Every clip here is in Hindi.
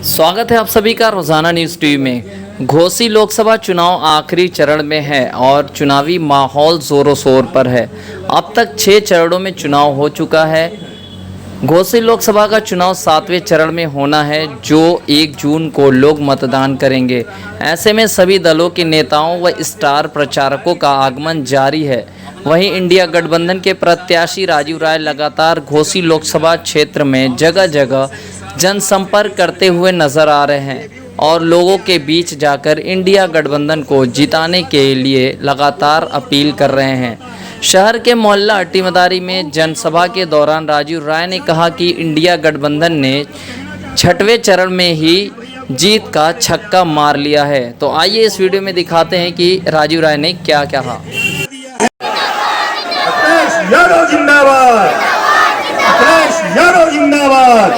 स्वागत है आप सभी का रोजाना न्यूज़ टीवी में। घोसी लोकसभा चुनाव आखिरी चरण में है और चुनावी माहौल जोरों शोर पर है। अब तक 6 चरणों में चुनाव हो चुका है। घोसी लोकसभा का चुनाव 7वें चरण में होना है, जो 1 जून को लोग मतदान करेंगे। ऐसे में सभी दलों के नेताओं व स्टार प्रचारकों का आगमन जारी है। वहीं इंडिया गठबंधन के प्रत्याशी राजीव राय लगातार घोसी लोकसभा क्षेत्र में जगह जगह जनसंपर्क करते हुए नजर आ रहे हैं और लोगों के बीच जाकर इंडिया गठबंधन को जिताने के लिए लगातार अपील कर रहे हैं। शहर के मोहल्ला अट्टीमदारी में जनसभा के दौरान राजीव राय ने कहा कि इंडिया गठबंधन ने 6वें चरण में ही जीत का छक्का मार लिया है। तो आइए इस वीडियो में दिखाते हैं कि राजीव राय ने क्या कहा। यादव जिंदाबाद, अखिलेश यादव जिंदाबाद,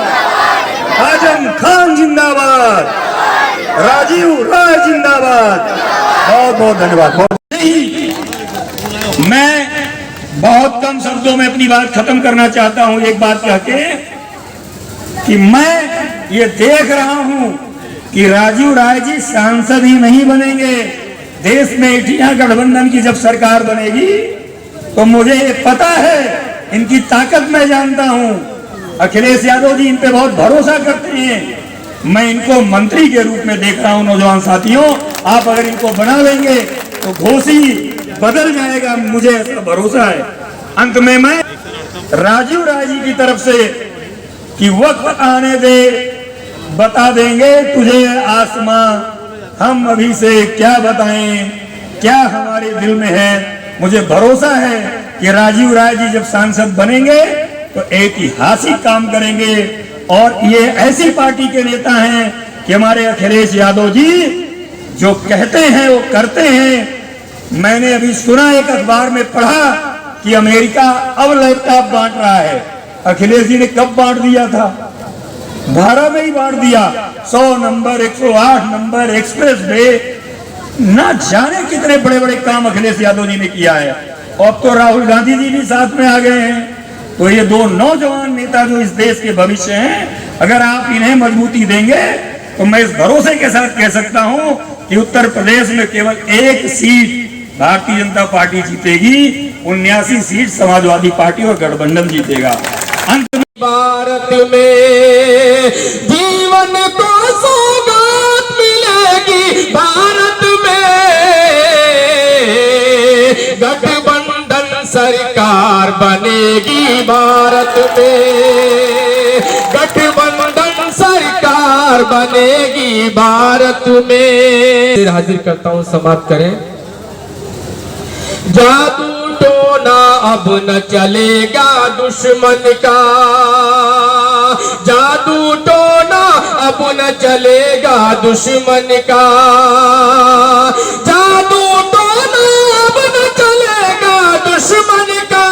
आजम खान जिंदाबाद, राजीव राय जिंदाबाद। बहुत बहुत धन्यवाद। मैं बहुत कम शब्दों में अपनी बात खत्म करना चाहता हूं, एक बात कह के कि मैं ये देख रहा हूं कि राजीव राय जी सांसद ही नहीं बनेंगे। देश में इंडिया गठबंधन की जब सरकार बनेगी तो मुझे ये पता है, इनकी ताकत मैं जानता हूं। अखिलेश यादव जी इन पे बहुत भरोसा करते हैं। मैं इनको मंत्री के रूप में देख रहा हूं। नौजवान साथियों, आप अगर इनको बना लेंगे तो घोसी बदल जाएगा, मुझे ऐसा भरोसा है। अंत में मैं राजीव राय जी की तरफ से कि वक्त आने दे, बता देंगे तुझे आसमां, हम अभी से क्या बताएं, क्या हमारे दिल में है। मुझे भरोसा है कि राजीव राय जी जब सांसद बनेंगे तो ऐतिहासिक काम करेंगे। और ये ऐसी पार्टी के नेता हैं कि हमारे अखिलेश यादव जी जो कहते हैं वो करते हैं। मैंने अभी सुना, एक अखबार में पढ़ा कि अमेरिका अब लैपटॉप बांट रहा है। अखिलेश जी ने कब बांट दिया था? 12 में ही बांट दिया। 100 नंबर, 108 नंबर एक्सप्रेस वे, ना जाने कितने बड़े बड़े काम अखिलेश यादव जी ने किया है। अब तो राहुल गांधी जी भी साथ में आ गए हैं। तो ये 2 नौजवान नेता जो इस देश के भविष्य हैं, अगर आप इन्हें मजबूती देंगे तो मैं इस भरोसे के साथ कह सकता हूं कि उत्तर प्रदेश में केवल 1 सीट भारतीय जनता पार्टी जीतेगी, 79 सीट समाजवादी पार्टी और गठबंधन जीतेगा। अंत में भारत में जीवन को सौगात मिलेगी, भारत में गठबंधन सरकार बनेगी, भारत में गठबंधन सरकार बनेगी, भारत में। हाजिर करता हूं, समाप्त करें। जादू टोना अब न चलेगा दुश्मन का, जादू टोना अब न चलेगा दुश्मन का, जादू टोना अब न चलेगा दुश्मन का,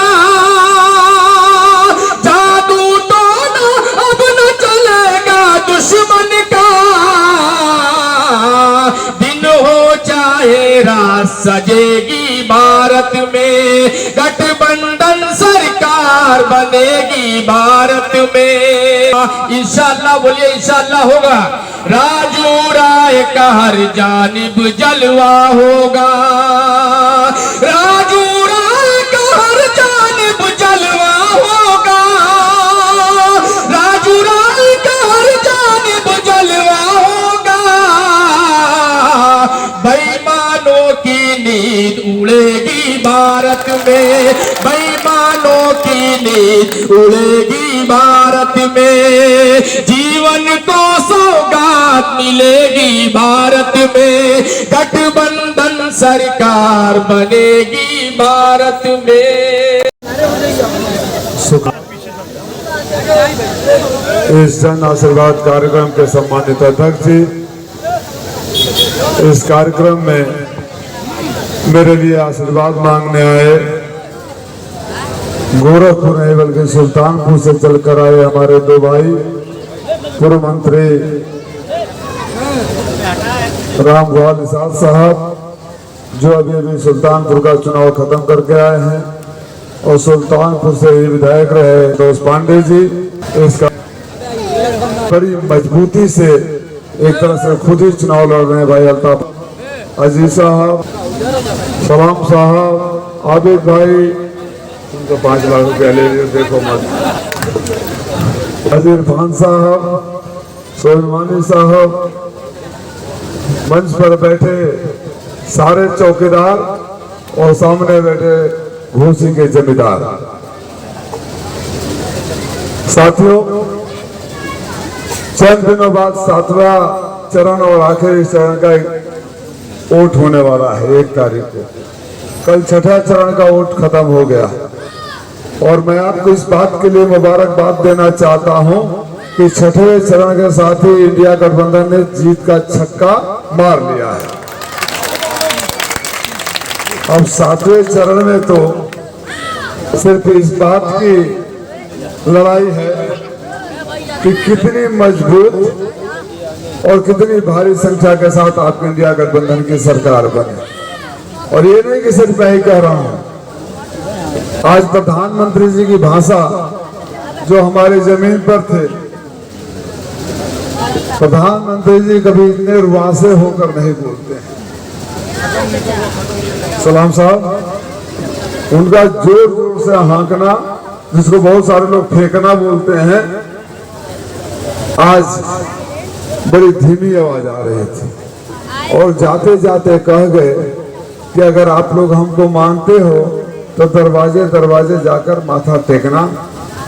जादू टोना अब न चलेगा दुश्मन का। दिन हो चाहे रात सजेगी, भारत में गठबंधन सरकार बनेगी, भारत में। इंशाअल्लाह बोलिए, इंशाअल्लाह होगा। राजू राय का हर जानिब जलवा होगा, राजू राय का हर जानिब जलवा होगा, राजू राय का हर जानिब जलवा होगा। बेईमानों की नींद उड़ेगी भारत में, बेईमानों की नींद उड़ेगी भारत में। जीवन को सौगात मिलेगी भारत में, गठबंधन सरकार बनेगी भारत में। इस जन आशीर्वाद कार्यक्रम के सम्मानित अध्यक्ष जी, इस कार्यक्रम में मेरे लिए आशीर्वाद मांगने आए गोरखपुर नहीं बल्कि सुल्तानपुर से चलकर आए हमारे 2 भाई पूर्व मंत्री राम गोपाल निषाद साहब, जो अभी सुल्तानपुर का चुनाव खत्म करके आए हैं, और सुल्तानपुर से ही विधायक रहे दोस्त पांडे जी। इसका बड़ी मजबूती से एक तरह से खुद ही चुनाव लड़ रहे हैं भाई अल्ताफ अजीज साहब, सलाम साहब, आबिद भाई, उनको 5 लाख रुपया ले लियो, देखो मत, अजीर खान साहब, सोलमानी साहब, मंच पर बैठे सारे चौकीदार और सामने बैठे घोसी के जमींदार। साथियों, चंद दिनों बाद 7वां चरण और आखिरी चरण का वोट होने वाला है 1 तारीख को। कल 6ठा चरण का वोट खत्म हो गया और मैं आपको इस बात के लिए मुबारकबाद देना चाहता हूं कि 6ठे चरण के साथ ही इंडिया गठबंधन ने जीत का छक्का मार लिया है। अब 7वें चरण में तो सिर्फ इस बात की लड़ाई है कि कितनी मजबूत और कितनी भारी संख्या के साथ आप इंडिया गठबंधन की सरकार बने। और ये नहीं कि सिर्फ मैं ही कह रहा हूं, आज प्रधानमंत्री जी की भाषा जो हमारी जमीन पर थे, प्रधानमंत्री जी कभी इतने रुआसे होकर नहीं बोलते हैं। सलाम साहब, उनका जोर जोर से हाँकना, जिसको बहुत सारे लोग फेंकना बोलते हैं, आज बड़ी धीमी आवाज आ रही थी और जाते जाते कह गए कि अगर आप लोग हमको मानते हो तो दरवाजे दरवाजे जाकर माथा टेकना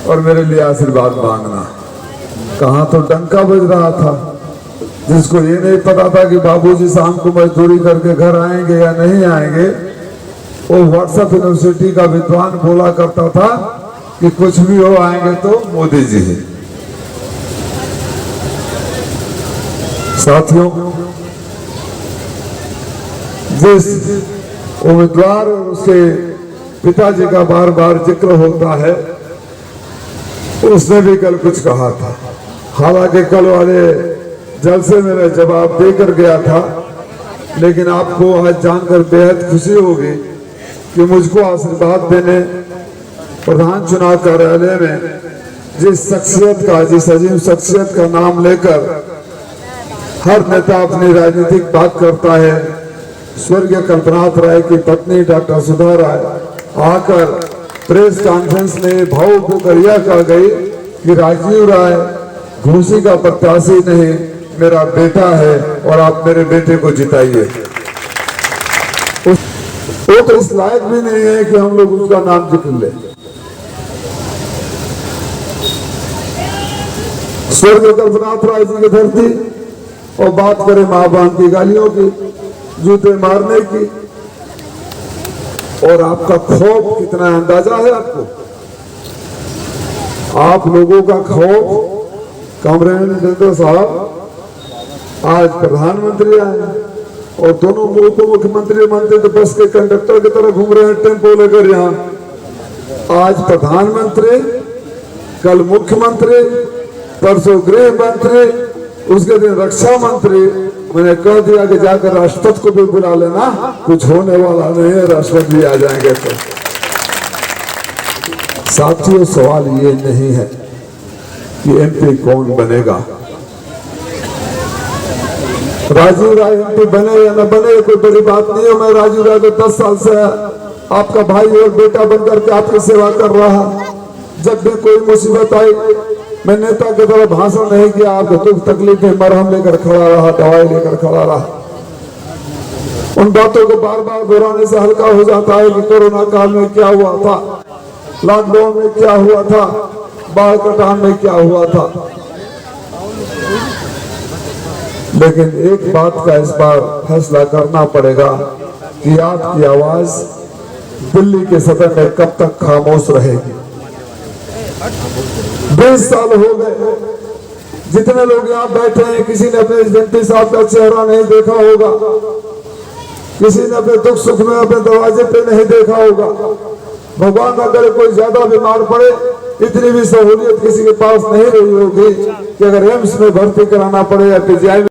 और मेरे लिए आशीर्वाद मांगना। कहाँ तो डंका बज रहा था, जिसको ये नहीं पता था कि बाबूजी शाम को मजदूरी करके घर आएंगे या नहीं आएंगे, वो व्हाट्सएप यूनिवर्सिटी का विद्वान बोला करता था कि कुछ भी हो आएंगे तो मोदी जी ही। साथियों, जिस उम्मीदवार और उसके पिताजी का बार बार जिक्र होता है, उसने भी कल कुछ कहा था। हालांकि कल वाले जलसे में मैं जवाब देकर गया था, लेकिन आपको आज जानकर बेहद खुशी होगी कि मुझको आशीर्वाद देने प्रधान चुनाव कार्यालय में जिस अजीम शख्सियत का नाम लेकर हर नेता अपनी राजनीतिक बात करता है, स्वर्गीय कल्पनाथ राय की पत्नी डॉक्टर सुधा राय आकर प्रेस कॉन्फ्रेंस में भाव होकर यह कह गई कि राजीव राय घोसी का प्रत्याशी नहीं, मेरा बेटा है और आप मेरे बेटे को जिताइए। वो तो इस लायक भी नहीं है कि हम लोग उसका नाम जिक्र ले। स्वर्गीय कल्पनाथ राय जी की धरती और बात करें मां बहन की गालियों की, जूते मारने की, और आपका खौफ कितना अंदाजा है आपको? आप लोगों का खौफ, कामरेंद्र साहब आज प्रधानमंत्री आए और दोनों उप मुख्यमंत्री मनते तो बस के कंडक्टर की तरह घूम रहे हैं टेम्पो लेकर। यहाँ आज प्रधानमंत्री, कल मुख्यमंत्री, परसों गृह मंत्री, उसके दिन रक्षा मंत्री। मैंने कह दिया कि जाकर राष्ट्रपति को भी बुला लेना, कुछ होने वाला नहीं है, राष्ट्रपति भी आ जाएंगे। तो साथियों, सवाल ये नहीं है कि एमपी कौन बनेगा, राजीव राय एमपी बने या न बने कोई बड़ी बात नहीं है। मैं राजीव राय को 10 साल से आपका भाई और बेटा बनकर के आपकी सेवा कर रहा। जब भी कोई मुसीबत आई, मैं नेता की तरह भाषण नहीं किया, आपको दुख तकलीफ में मरहम लेकर खड़ा रहा, दवाई लेकर खड़ा रहा। उन बातों को बार बार दोहराने से हल्का हो जाता है कि कोरोना काल में क्या हुआ था, लॉकडाउन में क्या हुआ था, बाढ़ कटान में क्या हुआ था। लेकिन एक बात का इस बार फैसला करना पड़ेगा कि आपकी आवाज दिल्ली के सदन में कब तक खामोश रहेगी। 20 साल हो गए, जितने लोग यहाँ बैठे हैं, किसी ने अपने एमपी साहब का चेहरा नहीं देखा होगा, किसी ने अपने दुख सुख में अपने दरवाजे पे नहीं देखा होगा। भगवान अगर कोई ज्यादा बीमार पड़े, इतनी भी सहूलियत किसी के पास नहीं रही होगी कि अगर एम्स में भर्ती कराना पड़े या पीजीआई